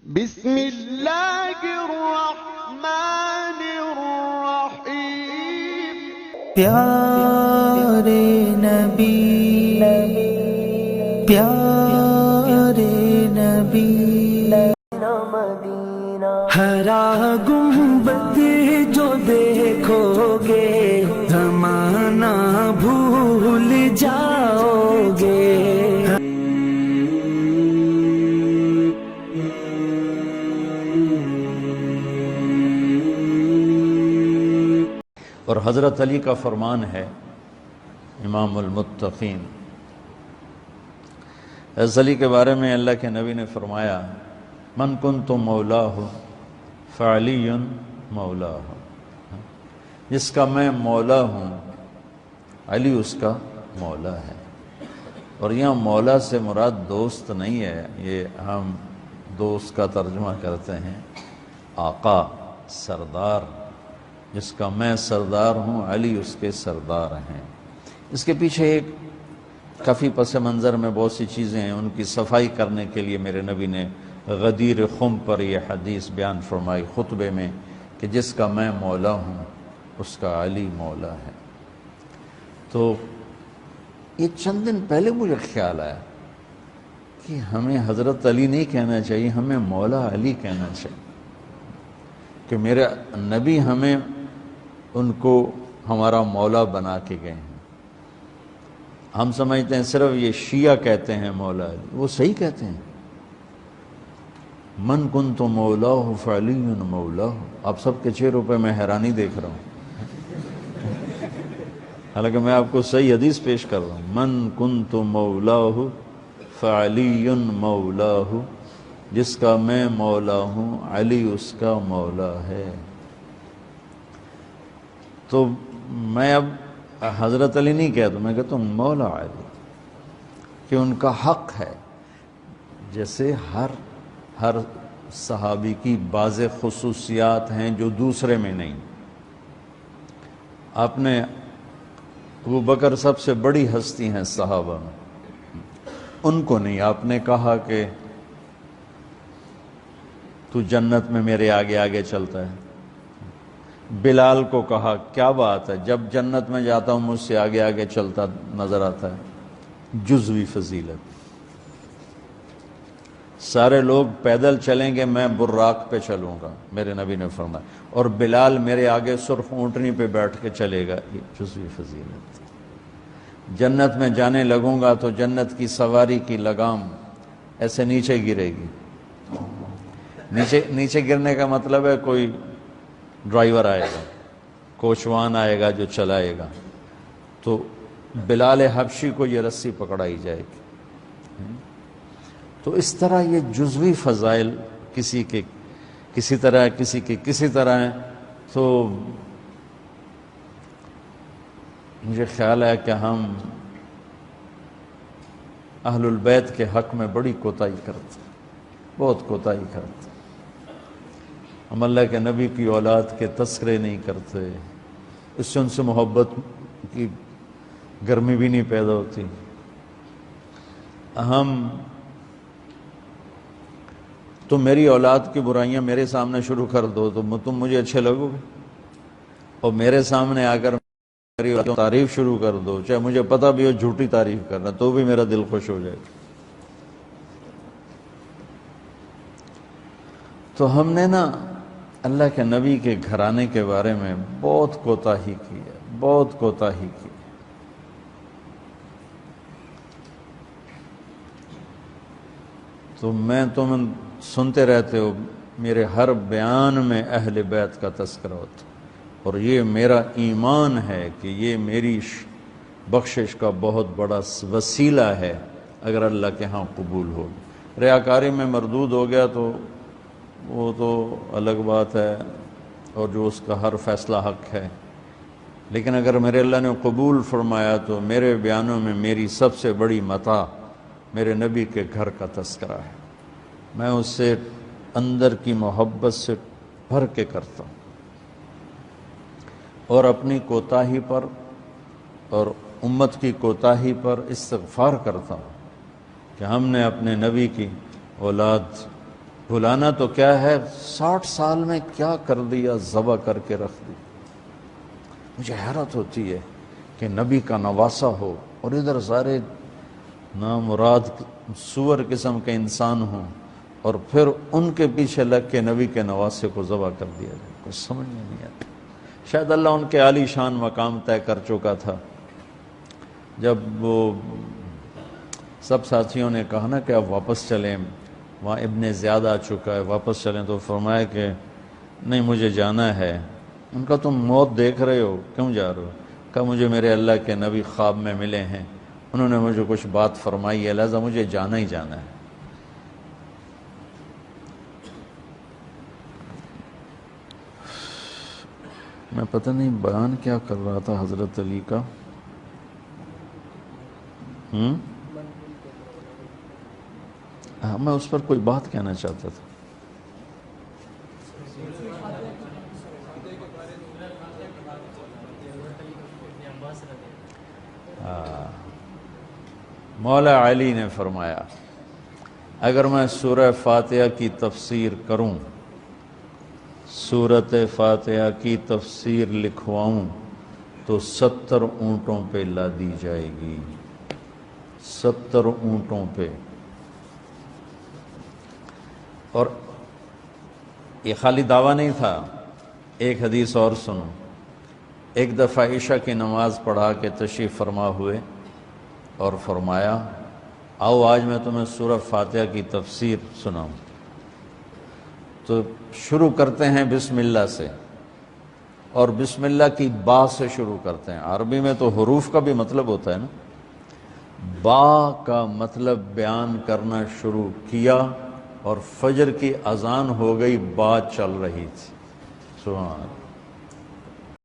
بسم اللہ الرحمن الرحیم۔ پیارے نبی، پیارے نبی، ہرا گنبد جو دیکھو گے زمانہ بھول جاؤ گے۔ اور حضرت علی کا فرمان ہے، امام المتقین، حضرت علی کے بارے میں اللہ کے نبی نے فرمایا، من کنت مولاہ فعلی مولاہ، جس کا میں مولا ہوں علی اس کا مولا ہے۔ اور یہاں مولا سے مراد دوست نہیں ہے، یہ ہم دوست کا ترجمہ کرتے ہیں آقا، سردار، جس کا میں سردار ہوں علی اس کے سردار ہیں۔ اس کے پیچھے ایک کافی پس منظر میں بہت سی چیزیں ہیں، ان کی صفائی کرنے کے لیے میرے نبی نے غدیر خم پر یہ حدیث بیان فرمائی خطبے میں کہ جس کا میں مولا ہوں اس کا علی مولا ہے۔ تو یہ چند دن پہلے مجھے خیال آیا کہ ہمیں حضرت علی نہیں کہنا چاہیے، ہمیں مولا علی کہنا چاہیے، کہ میرے نبی ہمیں ان کو ہمارا مولا بنا کے گئے ہیں۔ ہم سمجھتے ہیں صرف یہ شیعہ کہتے ہیں مولا علی، وہ صحیح کہتے ہیں، من کنت مولاہ فعلی مولاہ۔ آپ سب کے چہروں پہ میں حیرانی دیکھ رہا ہوں، حالانکہ میں آپ کو صحیح حدیث پیش کر رہا ہوں، من کنت مولاہ فعلی مولاہ، جس کا میں مولا ہوں علی اس کا مولا ہے۔ تو میں اب حضرت علی نہیں کہتا، میں کہتا ہوں مولا علی، کہ ان کا حق ہے۔ جیسے ہر صحابی کی بعض خصوصیات ہیں جو دوسرے میں نہیں۔ آپ نے ابو بکر سب سے بڑی ہستی ہیں صحابہ میں، ان کو نہیں، آپ نے کہا کہ تو جنت میں میرے آگے آگے چلتا ہے۔ بلال کو کہا کیا بات ہے، جب جنت میں جاتا ہوں مجھ سے آگے آگے چلتا نظر آتا ہے، جزوی فضیلت۔ سارے لوگ پیدل چلیں گے، میں براق پہ چلوں گا، میرے نبی نے فرمایا، اور بلال میرے آگے سرخ اونٹنی پہ بیٹھ کے چلے گا، یہ جزوی فضیلت۔ جنت میں جانے لگوں گا تو جنت کی سواری کی لگام ایسے نیچے گرے گی۔ نیچے گرنے کا مطلب ہے کوئی ڈرائیور آئے گا، کوچوان آئے گا جو چلائے گا، تو بلال حبشی کو یہ رسی پکڑائی جائے گی۔ تو اس طرح یہ جزوی فضائل کسی کے کسی طرح، کسی کے کسی طرح ہیں۔ تو مجھے خیال ہے کہ ہم اہل البیت کے حق میں بڑی کوتاہی کرتے ہیں، بہت کوتاہی کرتے ہیں۔ ہم اللہ کے نبی کی اولاد کے تذکرے نہیں کرتے، اس سے ان سے محبت کی گرمی بھی نہیں پیدا ہوتی۔ تم میری اولاد کی برائیاں میرے سامنے شروع کر دو تو تم مجھے اچھے لگو گے، اور میرے سامنے آ کر میری تعریف شروع کر دو، چاہے مجھے پتہ بھی ہو جھوٹی تعریف کرنا، تو بھی میرا دل خوش ہو جائے گا۔ تو ہم نے نا اللہ کے نبی کے گھرانے کے بارے میں بہت کوتاہی کی ہے، بہت کوتاہی کی ہے۔ تو تم سنتے رہتے ہو، میرے ہر بیان میں اہل بیت کا تذکرہ ہوتا، اور یہ میرا ایمان ہے کہ یہ میری بخشش کا بہت بڑا وسیلہ ہے اگر اللہ کے ہاں قبول ہو۔ ریاکاری میں مردود ہو گیا تو وہ تو الگ بات ہے، اور جو اس کا ہر فیصلہ حق ہے، لیکن اگر میرے اللہ نے قبول فرمایا تو میرے بیانوں میں میری سب سے بڑی متاع میرے نبی کے گھر کا تذکرہ ہے۔ میں اس سے اندر کی محبت سے بھر کے کرتا ہوں، اور اپنی کوتاہی پر اور امت کی کوتاہی پر استغفار کرتا ہوں کہ ہم نے اپنے نبی کی اولاد بھلانا تو کیا ہے، 60 سال میں کیا کر دیا، ذبح کر کے رکھ دی۔ مجھے حیرت ہوتی ہے کہ نبی کا نواسا ہو اور ادھر سارے نامراد سور قسم کے انسان ہوں، اور پھر ان کے پیچھے لگ کے نبی کے نواسے کو ذبح کر دیا جائے، کچھ سمجھ میں نہیں آتا۔ شاید اللہ ان کے عالی شان مقام طے کر چکا تھا۔ جب وہ سب ساتھیوں نے کہا نا کہ آپ واپس چلیں، وہاں ابن زیاد آ چکا ہے، واپس چلیں، تو فرمایا کہ نہیں مجھے جانا ہے۔ ان کا تم موت دیکھ رہے ہو، کیوں جا رہے ہو؟ کہا مجھے میرے اللہ کے نبی خواب میں ملے ہیں، انہوں نے مجھے کچھ بات فرمائی ہے، لہذا مجھے جانا ہی جانا ہے۔ میں پتہ نہیں بیان کیا کر رہا تھا حضرت علی کا، میں اس پر کوئی بات کہنا چاہتا تھا۔ مولا علی نے فرمایا اگر میں سورہ فاتحہ کی تفسیر کروں، سورۃ فاتحہ کی تفسیر لکھواؤں تو 70 اونٹوں پہ لادی جائے گی، 70 اونٹوں پہ۔ اور یہ خالی دعویٰ نہیں تھا، ایک حدیث اور سنو۔ ایک دفعہ عشاء کی نماز پڑھا کے تشریف فرما ہوئے اور فرمایا آؤ آج میں تمہیں سورہ فاتحہ کی تفسیر سناؤں۔ تو شروع کرتے ہیں بسم اللہ سے، اور بسم اللہ کی با سے شروع کرتے ہیں۔ عربی میں تو حروف کا بھی مطلب ہوتا ہے نا، با کا مطلب بیان کرنا شروع کیا اور فجر کی اذان ہو گئی، با چل رہی تھی۔ سبحان اللہ۔